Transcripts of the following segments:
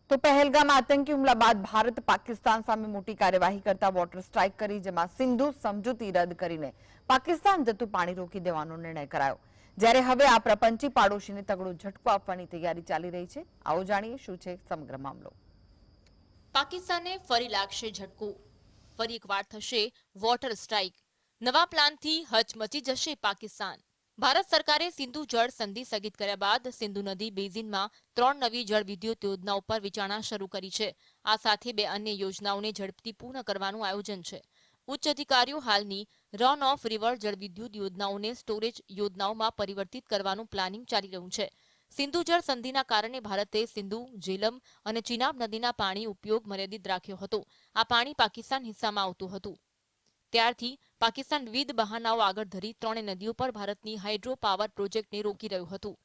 તો પહેલગામ આતંકી હુમલા બાદ ભારત પાકિસ્તાન સામે મોટી કાર્યવાહી કરતા વોટર સ્ટ્રાઇક કરી, જેમાં સિંધુ સમજૂતી રદ કરીને પાકિસ્તાન જતું પાણી રોકી દેવાનો નિર્ણય કરાયો। જ્યારે હવે આ પ્રપંચી પાડોશીને તગડો ઝટકો આપવાની તૈયારી ચાલી રહી છે। આવો જાણીએ શું છે સમગ્ર મામલો। પાકિસ્તાનને ફરી લાગશે ઝટકો, ફરી એકવાર થશે વોટર સ્ટ્રાઇક। નવા પ્લાનથી હચમચી જશે પાકિસ્તાન। ભારત સરકારે સિંધુ જળ સંધિ સ્થગિત કર્યા બાદ સિંધુ નદી બેઝિનમાં 3 નવી જળ વિદ્યુત યોજનાઓ પર વિચારણા શરૂ કરી છે। આ સાથે 2 અન્ય યોજનાઓને ઝડપથી પૂર્ણ કરવાનું આયોજન છે। ઉચ્ચ અધિકારીઓ હાલની રન ઓફ રિવર જળ વિદ્યુત યોજનાઓને સ્ટોરેજ યોજનાઓમાં પરિવર્તિત કરવાનું પ્લાનિંગ ચાલી રહ્યું છે। સિંધુ જળ સંધિના કારણે ભારતે સિંધુ, ઝેલમ અને ચિનાબ નદીના પાણી ઉપયોગ મર્યાદિત રાખ્યો હતો। આ પાણી પાકિસ્તાન હિસ્સામાં આવતું હતું। ત્યારથી પાકિસ્તાન વિવિધ બહાનાઓ આગળ ધરી 3 નદીઓ પર ભારતની હાઇડ્રો પાવર પ્રોજેક્ટને રોકી રહ્યું હતું।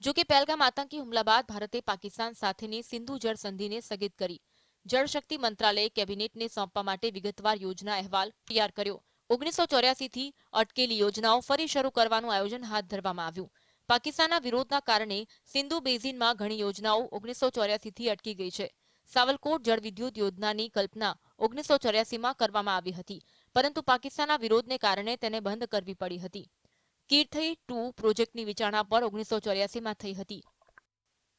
જો કે પહેલગામ આતંકી હુમલા બાદ ભારતે પાકિસ્તાન સાથેની સિંધુ જળ સંધિને સ્થગિત કરી। જળશક્તિ મંત્રાલયે કેબિનેટને સોંપવા માટે વિગતવાર યોજના અહેવાલ તૈયાર કર્યો। 1984 થી અટકેલી યોજનાઓ ફરી શરૂ કરવાનું આયોજન હાથ ધરવામાં આવ્યું। પાકિસ્તાનના વિરોધના કારણે સિંધુ બેઝિનમાં ઘણી યોજનાઓ 1984 થી અટકી ગઈ છે। સાવલકોટ જળ વિદ્યુત યોજનાની કલ્પના 1984માં કરવામાં આવી હતી, પરંતુ પાકિસ્તાનના વિરોધને કારણે તેને બંધ કરવી પડી હતી। કીર્થઈ 2 પ્રોજેક્ટની વિચારણા પર 1984માં થઈ હતી,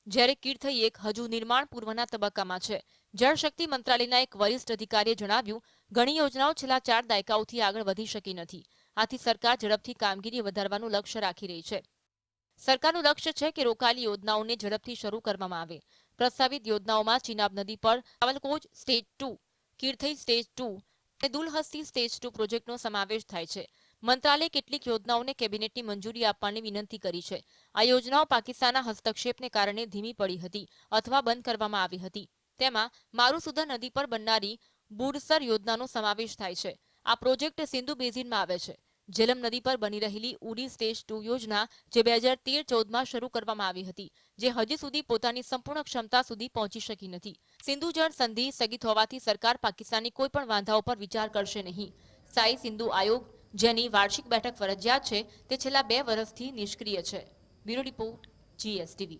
જ્યારે કીર્થઈ 1 હજુ નિર્માણ પૂર્વના તબક્કામાં છે। જળશક્તિ મંત્રાલયના એક વરિષ્ઠ અધિકારીએ જણાવ્યું, ઘણી યોજનાઓ છેલ્લા 4 દાયકાઓથી આગળ વધી શકી નથી। આથી સરકાર ઝડપથી કામગીરી વધારવાનું લક્ષ્ય રાખી રહી છે। સરકારનું લક્ષ્ય છે કે રોકાયેલી યોજનાઓને ઝડપથી શરૂ કરવામાં આવે। પ્રસ્તાવિત યોજનાઓમાં ચિનાબ નદી પર સાવલકોટ સ્ટેજ 2, કીર્થઈ સ્ટેજ 2 અને દુલહસ્તી સ્ટેજ 2 પ્રોજેક્ટનો સમાવેશ થાય છે। મંત્રાલયે કેટલીક યોજનાઓને કેબિનેટની મંજૂરી આપવાની વિનંતી કરી છે। આ યોજનાઓ પાકિસ્તાનના હસ્તક્ષેપને કારણે ધીમી પડી હતી અથવા બંધ કરવામાં આવી હતી। તેમાં મારુસુદર નદી પર બનનારી બુડસર યોજનાનો સમાવેશ થાય છે। આ પ્રોજેક્ટ સિંધુ બેઝિનમાં આવે છે। ઝેલમ નદી પર બની રહેલી ઉડી સ્ટેજ 2 યોજના, જે 2013-14માં શરૂ કરવામાં આવી હતી, જે હજી સુધી પોતાની સંપૂર્ણ ક્ષમતા સુધી પહોંચી શકી નથી। સિંધુ જળ સંધિ સ્થગિત હોવાથી સરકાર પાકિસ્તાનની કોઈ પણ વાંધાઓ પર વિચાર કરશે નહીં। સ્થાયી સિંધુ આયોગ, જેની વાર્ષિક બેઠક ફરજિયાત છે, તે છેલ્લા 2 વર્ષથી નિષ્ક્રિય છે। Bureau report, GSTV।